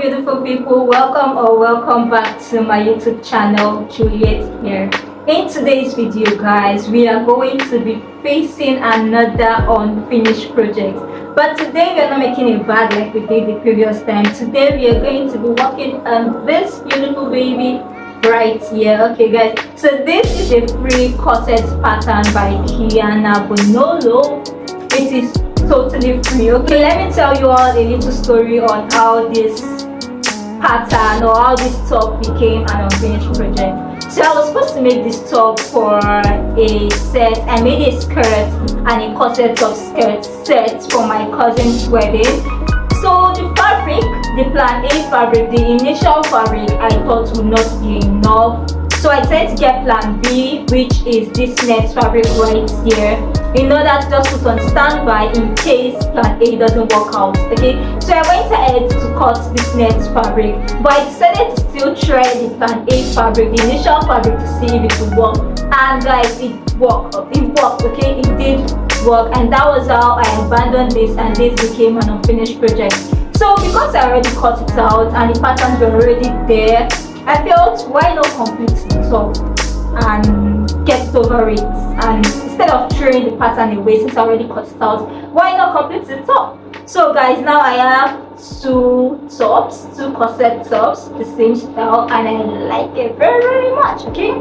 beautiful people, welcome back to my YouTube channel. Juliet here. In today's video guys, we are going to be facing another unfinished project, but today we are not making a bag like we did the previous time. Today we are going to be working on this beautiful baby right here. Okay guys, so this is a free corset pattern by KIANA BONOLLO. It is totally free. Okay, let me tell you all a little story on how this pattern or how this top became an unfinished project. So I was supposed to make this top for a set. I made a skirt and a corset top skirt set for my cousin's wedding. So the fabric, the plan A fabric, the initial fabric, I thought would not be enough. So I decided to get plan B, which is this net fabric right here, in order to just put on standby in case plan A doesn't work out. Okay, so I went ahead to cut this net fabric, but I decided to still try the plan A fabric, the initial fabric, to see if it would work. And guys, it worked. Okay, it did work, and that was how I abandoned this, and this became an unfinished project. So because I already cut it out and the patterns were already there, I felt, why not complete the top and get over it? And instead of throwing the pattern away since I already cut it out, why not complete the top? So guys, now I have two corset tops, the same style, and I like it very much. Okay,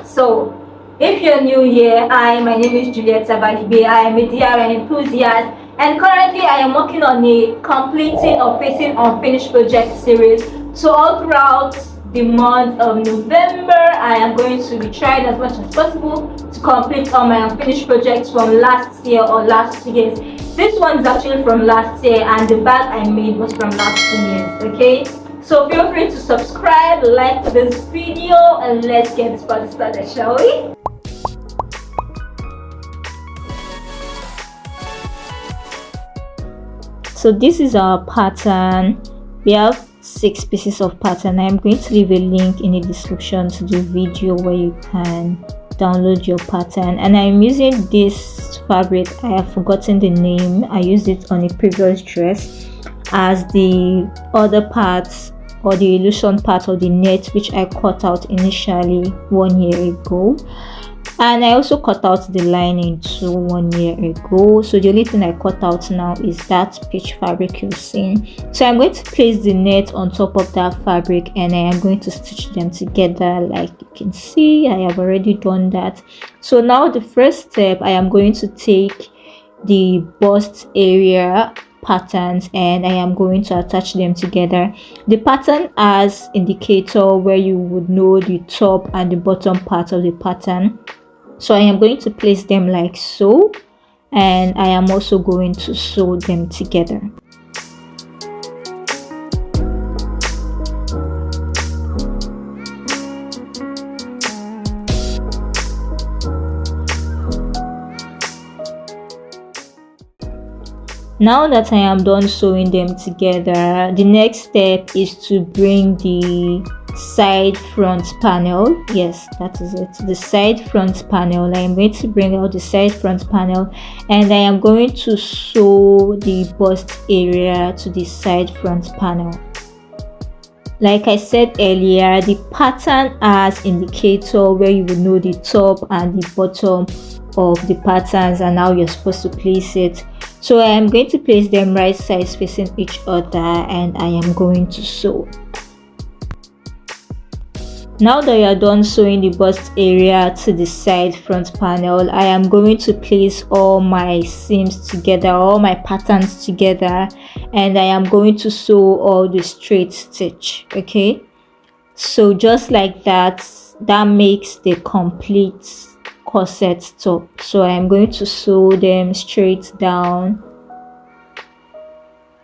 so if you're new here, my name is Juliet. I am a DIY enthusiast, and currently I am working on a completing or facing unfinished project series. So all throughout the month of November, I am going to be trying as much as possible to complete all my unfinished projects from last year or last 2 years. This one is actually from last year, and the bag I made was from last 2 years. Okay, so feel free to subscribe, like this video, and let's get this party started, shall we? So this is our pattern. We have 6 pieces of pattern. I am going to leave a link in the description to the video where you can download your pattern, and I'm using this fabric. I have forgotten the name. I used it on a previous dress as the other parts or the illusion part of the net, which I cut out initially 1 year ago, and I also cut out the lining too 1 year ago. So the only thing I cut out now is that peach fabric you're seeing. So I'm going to place the net on top of that fabric, and I am going to stitch them together. Like you can see, I have already done that. So now the first step, I am going to take the bust area patterns and I am going to attach them together. The pattern has indicator where you would know the top and the bottom part of the pattern. So I am going to place them like so, and I am also going to sew them together. Now that I am done sewing them together, the next step is to bring the side front panel. Yes, that is it, the side front panel. I am going to bring out the side front panel, and I am going to sew the bust area to the side front panel. Like I said earlier, the pattern has indicator where you will know the top and the bottom of the patterns and how you're supposed to place it. So I am going to place them right sides facing each other, and I am going to sew. Now that you are done sewing the bust area to the side front panel, I am going to place all my seams together, all my patterns together, and I am going to sew all the straight stitch. Okay, so just like that, that makes the complete corset top. So I am going to sew them straight down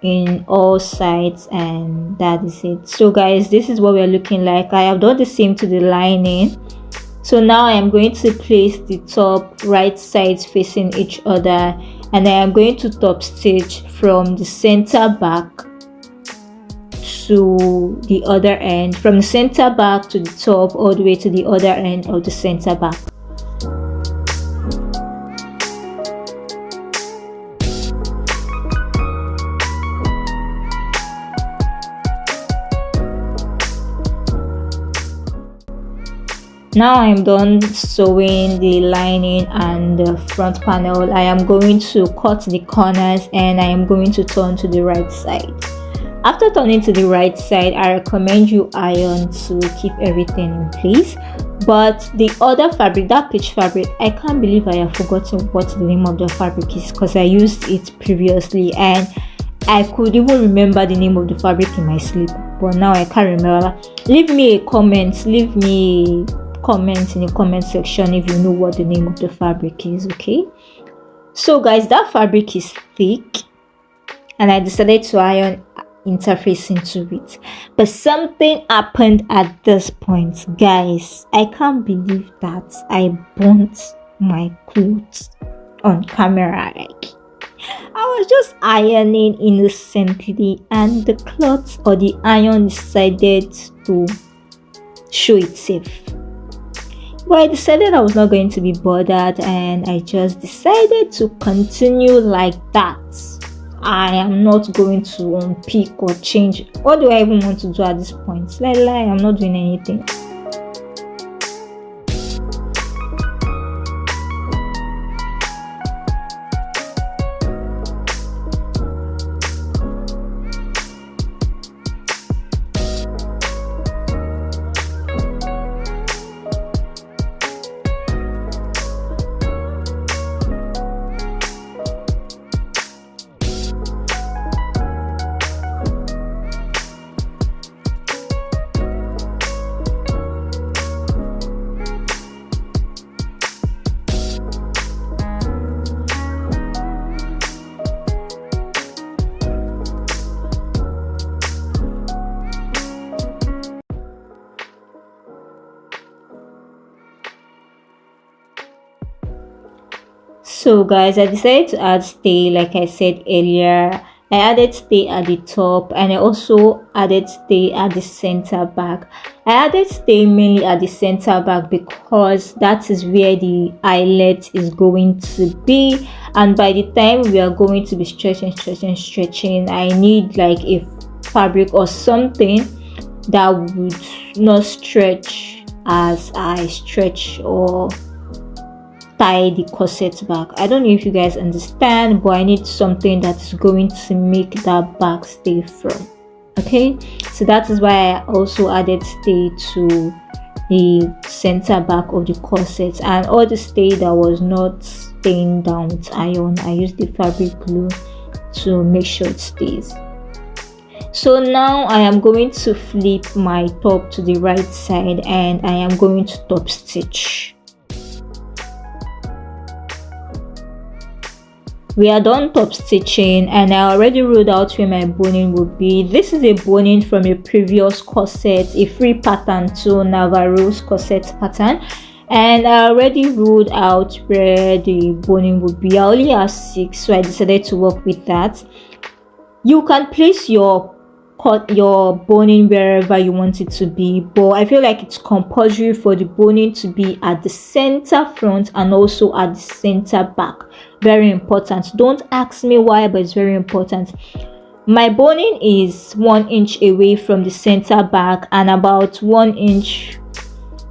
in all sides, and that is it. So guys, this is what we are looking like. I have done the same to the lining. So now I am going to place the top right sides facing each other, and I am going to top stitch from the center back to the other end, from the center back to the top, all the way to the other end of the center back. Now I am done sewing the lining and the front panel. I am going to cut the corners and I am going to turn to the right side. After turning to the right side, I recommend you iron to keep everything in place. But the other fabric, that peach fabric, I can't believe I have forgotten what the name of the fabric is, because I used it previously and I could even remember the name of the fabric in my sleep, but now I can't remember. Leave me a comment, leave me comments in the comment section if you know what the name of the fabric is. Okay, so guys, that fabric is thick and I decided to iron interface into it, but something happened at this point, guys. I can't believe that I burnt my clothes on camera. Like, I was just ironing innocently and the cloth or the iron decided to show itself. But I decided I was not going to be bothered and I just decided to continue like that. I am not going to unpick or change. What do I even want to do at this point? I'm not doing anything. So guys, I decided to add stay. Like I said earlier, I added stay at the top and I also added stay at the center back. I added stay mainly at the center back because that is where the eyelet is going to be, and by the time we are going to be stretching, I need like a fabric or something that would not stretch as I stretch or tie the corset back. I don't know if you guys understand, but I need something that's going to make that back stay firm. Okay, so that is why I also added stay to the center back of the corset, and all the stay that was not staying down with iron, I used the fabric glue to make sure it stays. So now I am going to flip my top to the right side and I am going to top stitch. We are done top stitching and I already ruled out where my boning would be. This is a boning from a previous corset, a free pattern to Nava Rose corset pattern, and I already ruled out where the boning would be. I only have 6, so I decided to work with that. You can place your boning wherever you want it to be, but I feel like it's compulsory for the boning to be at the center front and also at the center back. Very important. Don't ask me why, but it's very important. My boning is 1 inch away from the center back and about 1 inch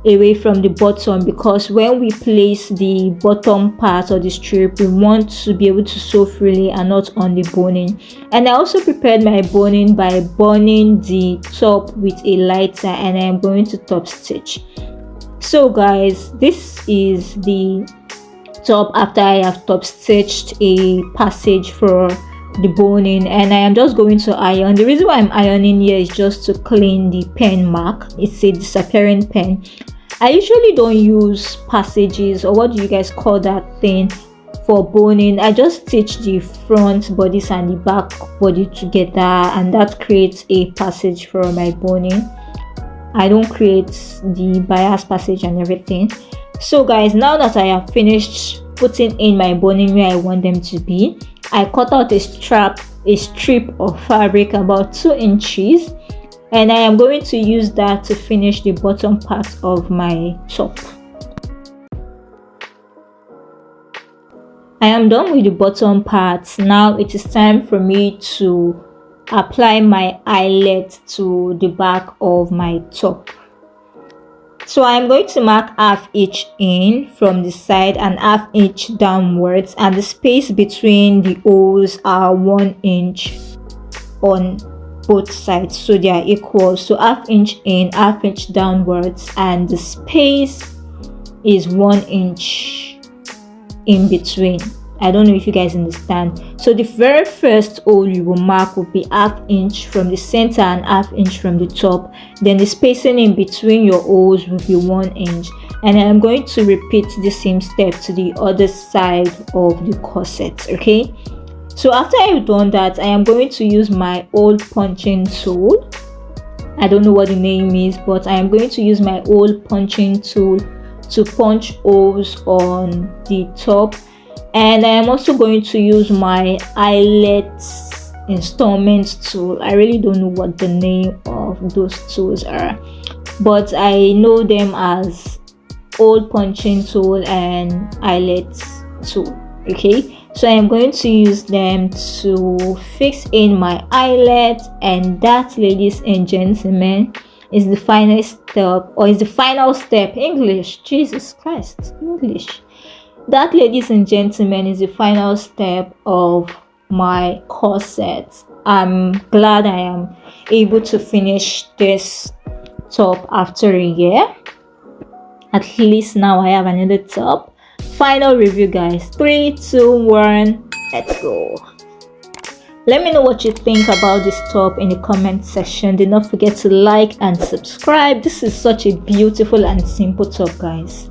away from the bottom, because when we place the bottom part of the strip, we want to be able to sew freely and not on the boning. And I also prepared my boning by burning the top with a lighter, and I am going to top stitch. So guys, this is the top after I have top stitched a passage for the boning, and I am just going to iron. The reason why I'm ironing here is just to clean the pen mark. It's a disappearing pen. I usually don't use passages, or what do you guys call that thing, for boning. I just stitch the front bodies and the back body together, and that creates a passage for my boning. I don't create the bias passage and everything. So guys, now that I have finished putting in my boning where I want them to be, I cut out a strip of fabric about 2 inches, and I am going to use that to finish the bottom part of my top. I am done with the bottom part. Now it is time for me to apply my eyelet to the back of my top. So I'm going to mark half inch in from the side and half inch downwards, and the space between the holes are 1 inch on both sides, so they are equal. So half inch in, half inch downwards, and the space is 1 inch in between. I don't know if you guys understand. So the very first hole you will mark will be half inch from the center and half inch from the top. Then the spacing in between your holes will be 1 inch, and I'm going to repeat the same step to the other side of the corset. Okay, so after I've done that, I am going to use my hole punching tool. I don't know what the name is, but I am going to use my hole punching tool to punch holes on the top. And I am also going to use my eyelet installment tool. I really don't know what the name of those tools are, but I know them as hole punching tool and eyelet tool. Okay, so I am going to use them to fix in my eyelet, and that, ladies and gentlemen, is the final step, or is the final step. English, Jesus Christ, English. That, ladies and gentlemen, is the final step of my corset. I'm glad I am able to finish this top after a year. At least now I have another top. Final review, guys. 3, 2, 1, let's go. Let me know what you think about this top in the comment section. Do not forget to like and subscribe. This is such a beautiful and simple top, guys.